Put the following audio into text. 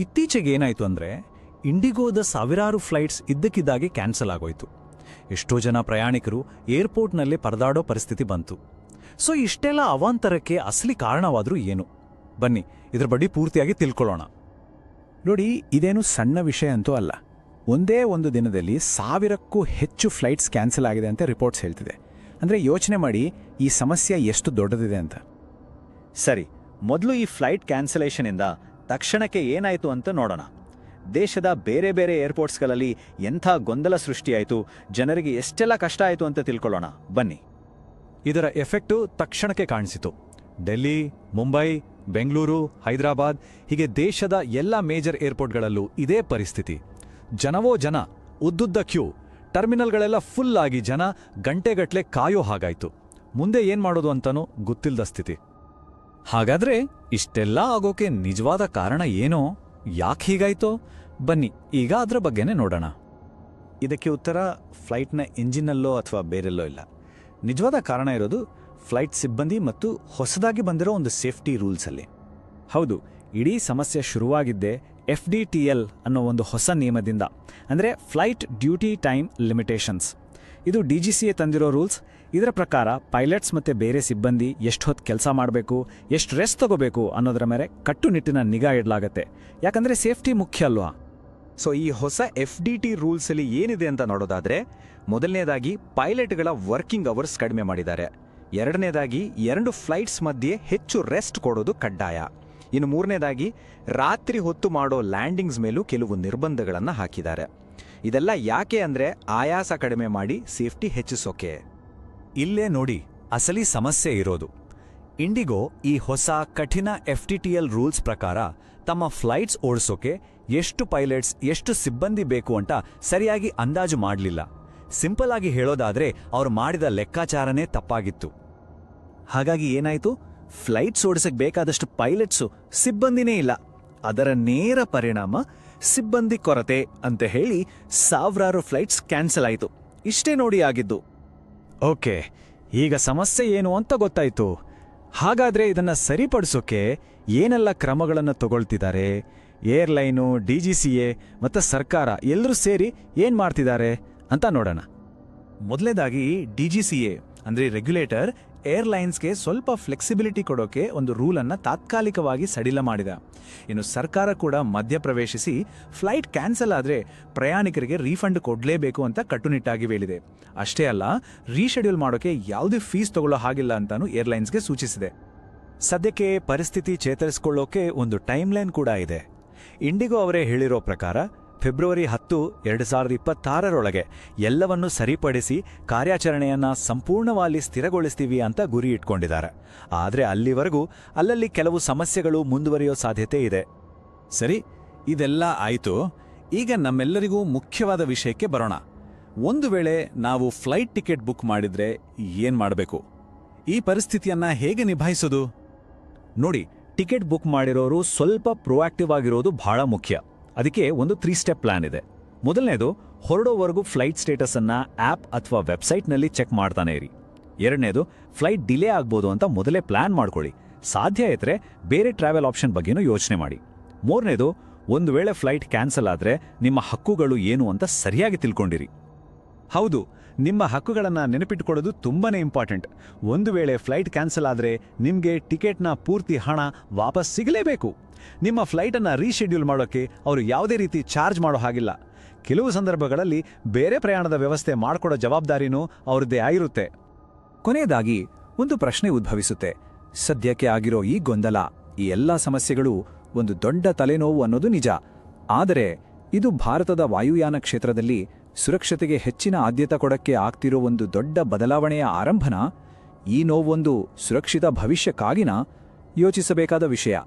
ಇತ್ತೀಚೆಗೆ ಏನಾಯ್ತು ಅಂದ್ರೆ ಇಂಡಿಗೋದ ಸಾವಿರಾರು ಫ್ಲೈಟ್ಸ್ ಇದ್ದಕ್ಕಿದ್ದಾಗೆ ಕ್ಯಾನ್ಸಲ್ ಆಗೋಯ್ತು. ಎಷ್ಟೋ ಜನ ಪ್ರಯಾಣಿಕರು ಏರ್ಪೋರ್ಟ್ನಲ್ಲೇ ಪರದಾಡೋ ಪರಿಸ್ಥಿತಿ ಬಂತು. ಸೊ ಇಷ್ಟೆಲ್ಲ ಅವಾಂತರಕ್ಕೆ ಅಸಲಿ ಕಾರಣವಾದ್ರೂ ಏನು? ಬನ್ನಿ ಇದ್ರ ಬಗ್ಗೆ ಪೂರ್ತಿಯಾಗಿ ತಿಳ್ಕೊಳ್ಳೋಣ. ನೋಡಿ, ಇದೇನು ಸಣ್ಣ ವಿಷಯ ಅಂತೂ ಅಲ್ಲ. ಒಂದೇ ಒಂದು ದಿನದಲ್ಲಿ 1000ಕ್ಕೂ ಹೆಚ್ಚು ಫ್ಲೈಟ್ಸ್ ಕ್ಯಾನ್ಸಲ್ ಆಗಿದೆ ಅಂತ ರಿಪೋರ್ಟ್ಸ್ ಹೇಳ್ತಿದೆ. ಅಂದರೆ ಯೋಚನೆ ಮಾಡಿ ಈ ಸಮಸ್ಯೆ ಎಷ್ಟು ದೊಡ್ಡದಿದೆ ಅಂತ. ಸರಿ, ಮೊದಲು ಈ ಫ್ಲೈಟ್ ಕ್ಯಾನ್ಸಲೇಷನಿಂದ ತಕ್ಷಣಕ್ಕೆ ಏನಾಯಿತು ಅಂತ ನೋಡೋಣ. ದೇಶದ ಬೇರೆ ಬೇರೆ ಏರ್ಪೋರ್ಟ್ಸ್ಗಳಲ್ಲಿ ಎಂಥ ಗೊಂದಲ ಸೃಷ್ಟಿಯಾಯಿತು, ಜನರಿಗೆ ಎಷ್ಟೆಲ್ಲ ಕಷ್ಟ ಆಯಿತು ಅಂತ ತಿಳ್ಕೊಳ್ಳೋಣ ಬನ್ನಿ. ಇದರ ಎಫೆಕ್ಟು ತಕ್ಷಣಕ್ಕೆ ಕಾಣಿಸಿತು. ಡೆಲ್ಲಿ, ಮುಂಬೈ, ಬೆಂಗಳೂರು, ಹೈದರಾಬಾದ್ ಹೀಗೆ ದೇಶದ ಎಲ್ಲ ಮೇಜರ್ ಏರ್ಪೋರ್ಟ್ಗಳಲ್ಲೂ ಇದೇ ಪರಿಸ್ಥಿತಿ. ಜನವೋ ಜನ, ಉದ್ದುದ್ದ ಕ್ಯೂ, ಟರ್ಮಿನಲ್ಗಳೆಲ್ಲ ಫುಲ್ ಆಗಿ ಜನ ಗಂಟೆಗಟ್ಲೆ ಕಾಯೋ ಹಾಗಾಯ್ತು. ಮುಂದೆ ಏನ್ ಮಾಡೋದು ಅಂತನೂ ಗೊತ್ತಿಲ್ಲದ ಸ್ಥಿತಿ. ಹಾಗಾದ್ರೆ ಇಷ್ಟೆಲ್ಲ ಆಗೋಕೆ ನಿಜವಾದ ಕಾರಣ ಏನೋ? ಯಾಕೆ ಹೀಗಾಯ್ತೋ? ಬನ್ನಿ ಈಗ ಅದ್ರ ಬಗ್ಗೆನೇ ನೋಡೋಣ. ಇದಕ್ಕೆ ಉತ್ತರ ಫ್ಲೈಟ್ನ ಇಂಜಿನಲ್ಲೋ ಅಥವಾ ಬೇರೆಲ್ಲೋ ಇಲ್ಲ. ನಿಜವಾದ ಕಾರಣ ಇರೋದು ಫ್ಲೈಟ್ ಸಿಬ್ಬಂದಿ ಮತ್ತು ಹೊಸದಾಗಿ ಬಂದಿರೋ ಒಂದು ಸೇಫ್ಟಿ ರೂಲ್ಸಲ್ಲಿ. ಹೌದು, ಇಡೀ ಸಮಸ್ಯೆ ಶುರುವಾಗಿದ್ದೇ FDTL ಅನ್ನೋ ಒಂದು ಹೊಸ ನಿಯಮದಿಂದ, ಅಂದರೆ ಫ್ಲೈಟ್ ಡ್ಯೂಟಿ ಟೈಮ್ ಲಿಮಿಟೇಷನ್ಸ್. ಇದು DGCA ತಂದಿರೋ ರೂಲ್ಸ್. ಇದರ ಪ್ರಕಾರ ಪೈಲಟ್ಸ್ ಮತ್ತು ಬೇರೆ ಸಿಬ್ಬಂದಿ ಎಷ್ಟು ಹೊತ್ತು ಕೆಲಸ ಮಾಡಬೇಕು, ಎಷ್ಟು ರೆಸ್ಟ್ ತಗೋಬೇಕು ಅನ್ನೋದರ ಮೇಲೆ ಕಟ್ಟುನಿಟ್ಟಿನ ನಿಗಾ ಇಡಲಾಗತ್ತೆ. ಯಾಕಂದರೆ ಸೇಫ್ಟಿ ಮುಖ್ಯ ಅಲ್ವಾ? ಸೊ ಈ ಹೊಸ FDT ರೂಲ್ಸಲ್ಲಿ ಏನಿದೆ ಅಂತ ನೋಡೋದಾದ್ರೆ, ಮೊದಲನೇದಾಗಿ ಪೈಲಟ್ಗಳ ವರ್ಕಿಂಗ್ ಅವರ್ಸ್ ಕಡಿಮೆ ಮಾಡಿದ್ದಾರೆ. ಎರಡನೇದಾಗಿ 2 ಫ್ಲೈಟ್ಸ್ ಮಧ್ಯೆ ಹೆಚ್ಚು ರೆಸ್ಟ್ ಕೊಡೋದು ಕಡ್ಡಾಯ. ಇನ್ನು ಮೂರನೇದಾಗಿ ರಾತ್ರಿ ಹೊತ್ತು ಮಾಡೋ ಲ್ಯಾಂಡಿಂಗ್ಸ್ ಮೇಲೂ ಕೆಲವು ನಿರ್ಬಂಧಗಳನ್ನು ಹಾಕಿದ್ದಾರೆ. ಇದೆಲ್ಲ ಯಾಕೆ ಅಂದರೆ ಆಯಾಸ ಕಡಿಮೆ ಮಾಡಿ ಸೇಫ್ಟಿ ಹೆಚ್ಚಿಸೋಕೆ. ಇಲ್ಲೇ ನೋಡಿ ಅಸಲಿ ಸಮಸ್ಯೆ ಇರೋದು. ಇಂಡಿಗೋ ಈ ಹೊಸ ಕಠಿಣ FDTL ರೂಲ್ಸ್ ಪ್ರಕಾರ ತಮ್ಮ ಫ್ಲೈಟ್ಸ್ ಓಡಿಸೋಕೆ ಎಷ್ಟು ಪೈಲಟ್ಸ್, ಎಷ್ಟು ಸಿಬ್ಬಂದಿ ಬೇಕು ಅಂತ ಸರಿಯಾಗಿ ಅಂದಾಜು ಮಾಡಲಿಲ್ಲ. ಸಿಂಪಲ್ ಆಗಿ ಹೇಳೋದಾದ್ರೆ ಅವ್ರು ಮಾಡಿದ ಲೆಕ್ಕಾಚಾರನೇ ತಪ್ಪಾಗಿತ್ತು. ಹಾಗಾಗಿ ಏನಾಯ್ತು? ಫ್ಲೈಟ್ಸ್ ಓಡಿಸಕ್ಕೆ ಬೇಕಾದಷ್ಟು ಪೈಲಟ್ಸು, ಸಿಬ್ಬಂದಿನೇ ಇಲ್ಲ. ಅದರ ನೇರ ಪರಿಣಾಮ ಸಿಬ್ಬಂದಿ ಕೊರತೆ ಅಂತ ಹೇಳಿ ಸಾವಿರಾರು ಫ್ಲೈಟ್ಸ್ ಕ್ಯಾನ್ಸಲ್ ಆಯಿತು. ಇಷ್ಟೇ ನೋಡಿ ಆಗಿದ್ದು. ಓಕೆ, ಈಗ ಸಮಸ್ಯೆ ಏನು ಅಂತ ಗೊತ್ತಾಯ್ತು. ಹಾಗಾದ್ರೆ ಇದನ್ನ ಸರಿಪಡಿಸೋಕೆ ಏನೆಲ್ಲ ಕ್ರಮಗಳನ್ನು ತಗೊಳ್ತಿದ್ದಾರೆ? ಏರ್ಲೈನು, DGCA ಮತ್ತು ಸರ್ಕಾರ ಎಲ್ಲರೂ ಸೇರಿ ಏನ್ ಮಾಡ್ತಿದ್ದಾರೆ ಅಂತ ನೋಡೋಣ. ಮೊದಲನೇದಾಗಿ DGCA ಅಂದ್ರೆ ರೆಗ್ಯುಲೇಟರ್ ಏರ್ಲೈನ್ಸ್ಗೆ ಸ್ವಲ್ಪ ಫ್ಲೆಕ್ಸಿಬಿಲಿಟಿ ಕೊಡೋಕೆ ಒಂದು ರೂಲನ್ನು ತಾತ್ಕಾಲಿಕವಾಗಿ ಸಡಿಲ ಮಾಡಿದ. ಇನ್ನು ಸರ್ಕಾರ ಕೂಡ ಮಧ್ಯಪ್ರವೇಶಿಸಿ ಫ್ಲೈಟ್ ಕ್ಯಾನ್ಸಲ್ ಆದರೆ ಪ್ರಯಾಣಿಕರಿಗೆ ರೀಫಂಡ್ ಕೊಡಲೇಬೇಕು ಅಂತ ಕಟ್ಟುನಿಟ್ಟಾಗಿ ಹೇಳಿದೆ. ಅಷ್ಟೇ ಅಲ್ಲ, ರೀಶೆಡ್ಯೂಲ್ ಮಾಡೋಕೆ ಯಾವುದೇ ಫೀಸ್ ತಗೊಳ್ಳೋ ಹಾಗಿಲ್ಲ ಅಂತಾನೂ ಏರ್ಲೈನ್ಸ್ಗೆ ಸೂಚಿಸಿದೆ. ಸದ್ಯಕ್ಕೆ ಪರಿಸ್ಥಿತಿ ಚೇತರಿಸಿಕೊಳ್ಳೋಕೆ ಒಂದು ಟೈಮ್ಲೈನ್ ಕೂಡ ಇದೆ. ಇಂಡಿಗೋ ಅವರೇ ಹೇಳಿರೋ ಪ್ರಕಾರ ಫೆಬ್ರವರಿ 10, 2026ರೊಳಗೆ ಎಲ್ಲವನ್ನೂ ಸರಿಪಡಿಸಿ ಕಾರ್ಯಾಚರಣೆಯನ್ನ ಸಂಪೂರ್ಣವಾಗಿ ಸ್ಥಿರಗೊಳಿಸ್ತೀವಿ ಅಂತ ಗುರಿ ಇಟ್ಕೊಂಡಿದ್ದಾರೆ. ಆದರೆ ಅಲ್ಲಿವರೆಗೂ ಅಲ್ಲಲ್ಲಿ ಕೆಲವು ಸಮಸ್ಯೆಗಳು ಮುಂದುವರಿಯೋ ಸಾಧ್ಯತೆ ಇದೆ. ಸರಿ, ಇದೆಲ್ಲ ಆಯ್ತು. ಈಗ ನಮ್ಮೆಲ್ಲರಿಗೂ ಮುಖ್ಯವಾದ ವಿಷಯಕ್ಕೆ ಬರೋಣ. ಒಂದು ವೇಳೆ ನಾವು ಫ್ಲೈಟ್ ಟಿಕೆಟ್ ಬುಕ್ ಮಾಡಿದ್ರೆ ಏನ್ ಮಾಡಬೇಕು? ಈ ಪರಿಸ್ಥಿತಿಯನ್ನ ಹೇಗೆ ನಿಭಾಯಿಸೋದು? ನೋಡಿ, ಟಿಕೆಟ್ ಬುಕ್ ಮಾಡಿರೋರು ಸ್ವಲ್ಪ ಪ್ರೊಆಕ್ಟಿವ್ ಆಗಿರೋದು ಬಹಳ ಮುಖ್ಯ. ಅದಕ್ಕೆ ಒಂದು 3 ಸ್ಟೆಪ್ ಪ್ಲಾನ್ ಇದೆ. ಮೊದಲನೇದು, ಹೊರಡೋವರೆಗೂ ಫ್ಲೈಟ್ ಸ್ಟೇಟಸ್ ಅನ್ನ ಆಪ್ ಅಥವಾ ವೆಬ್ಸೈಟ್ನಲ್ಲಿ ಚೆಕ್ ಮಾಡ್ತಾನೆ ಇರಿ. ಎರಡನೇದು, ಫ್ಲೈಟ್ ಡಿಲೇ ಆಗ್ಬೋದು ಅಂತ ಮೊದಲೇ ಪ್ಲಾನ್ ಮಾಡ್ಕೊಳ್ಳಿ. ಸಾಧ್ಯ ಇದ್ರೆ ಬೇರೆ ಟ್ರಾವೆಲ್ ಆಪ್ಷನ್ ಬಗ್ಗೆನೂ ಯೋಚನೆ ಮಾಡಿ. ಮೂರನೇದು, ಒಂದು ವೇಳೆ ಫ್ಲೈಟ್ ಕ್ಯಾನ್ಸಲ್ ಆದ್ರೆ ನಿಮ್ಮ ಹಕ್ಕುಗಳು ಏನು ಅಂತ ಸರಿಯಾಗಿ ತಿಳ್ಕೊಂಡಿರಿ. ಹೌದು, ನಿಮ್ಮ ಹಕ್ಕುಗಳನ್ನು ನೆನಪಿಟ್ಟುಕೊಳ್ಳೋದು ತುಂಬಾನೇ ಇಂಪಾರ್ಟೆಂಟ್. ಒಂದು ವೇಳೆ ಫ್ಲೈಟ್ ಕ್ಯಾನ್ಸಲ್ ಆದರೆ ನಿಮಗೆ ಟಿಕೆಟ್ನ ಪೂರ್ತಿ ಹಣ ವಾಪಸ್ ಸಿಗಲೇಬೇಕು. ನಿಮ್ಮ ಫ್ಲೈಟನ್ನು ರೀಶೆಡ್ಯೂಲ್ ಮಾಡೋಕ್ಕೆ ಅವರು ಯಾವುದೇ ರೀತಿ ಚಾರ್ಜ್ ಮಾಡೋ ಹಾಗಿಲ್ಲ. ಕೆಲವು ಸಂದರ್ಭಗಳಲ್ಲಿ ಬೇರೆ ಪ್ರಯಾಣದ ವ್ಯವಸ್ಥೆ ಮಾಡಿಕೊಡೋ ಜವಾಬ್ದಾರಿನೂ ಅವ್ರದ್ದೇ ಆಗಿರುತ್ತೆ. ಕೊನೆಯದಾಗಿ ಒಂದು ಪ್ರಶ್ನೆ ಉದ್ಭವಿಸುತ್ತೆ. ಸದ್ಯಕ್ಕೆ ಆಗಿರೋ ಈ ಗೊಂದಲ, ಈ ಎಲ್ಲ ಸಮಸ್ಯೆಗಳು ಒಂದು ದೊಡ್ಡ ತಲೆನೋವು ಅನ್ನೋದು ನಿಜ. ಆದರೆ ಇದು ಭಾರತದ ವಾಯುಯಾನ ಕ್ಷೇತ್ರದಲ್ಲಿ ಸುರಕ್ಷತೆಗೆ ಹೆಚ್ಚಿನ ಆದ್ಯತೆ ಕೊಡಕ್ಕೆ ಆಗ್ತಿರೋ ಒಂದು ದೊಡ್ಡ ಬದಲಾವಣೆಯ ಆರಂಭನ? ಈ ನೋವೊಂದು ಸುರಕ್ಷಿತ ಭವಿಷ್ಯಕ್ಕಾಗಿನ ಯೋಚಿಸಬೇಕಾದ ವಿಷಯ.